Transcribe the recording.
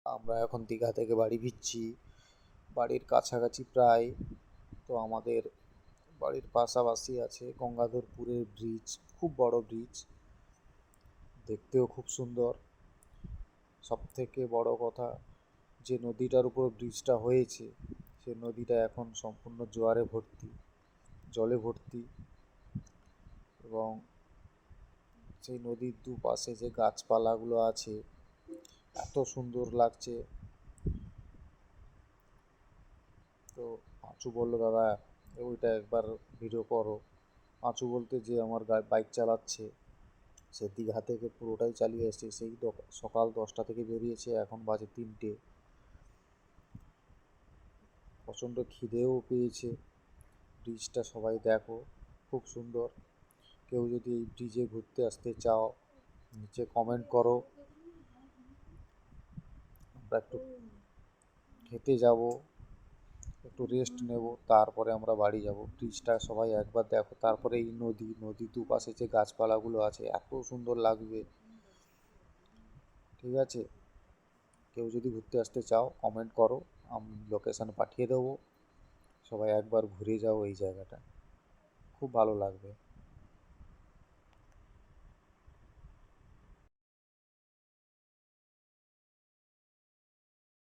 আমরা এখন দীঘা থেকে বাড়ি ফিরছি, বাড়ির কাছাকাছি প্রায়। তো আমাদের বাড়ির পাশাপাশি আছে গঙ্গাধরপুরের ব্রিজ, খুব বড় ব্রিজ, দেখতেও খুব সুন্দর। সবথেকে বড় কথা, যে নদীটার উপর ব্রিজটা হয়েছে সে নদীটা এখন সম্পূর্ণ জোয়ারে ভর্তি, জলে ভর্তি। এবং সেই নদীর দুপাশে যে গাছপালাগুলো আছে এত সুন্দর লাগছে। তো পাঁচু বললো, দাদা ওইটা একবার ভিডিও করো। পাঁচু বলতে যে আমার বাইক চালাচ্ছে, সে দীঘা থেকে পুরোটাই চালিয়ে এসছে, সেই সকাল 10টা থেকে বেরিয়েছে, এখন বাজে 3টে। প্রচণ্ড খিদেও পেয়েছে। ব্রিজটা সবাই দেখো, খুব সুন্দর। কেউ যদি এই ব্রিজে ঘুরতে আসতে চাও নিচে কমেন্ট করো। আমরা একটু খেতে যাব, একটু রেস্ট নেব, তারপরে আমরা বাড়ি যাব। ব্রিজটা সবাই একবার দেখো, তারপরে এই নদীর দুপাশে যে গাছপালাগুলো আছে এত সুন্দর লাগবে। ঠিক আছে, কেউ যদি ঘুরতে আসতে চাও কমেন্ট করো, আমি লোকেশান পাঠিয়ে দেবো। সবাই একবার ঘুরে যাও এই জায়গাটা, খুব ভালো লাগবে।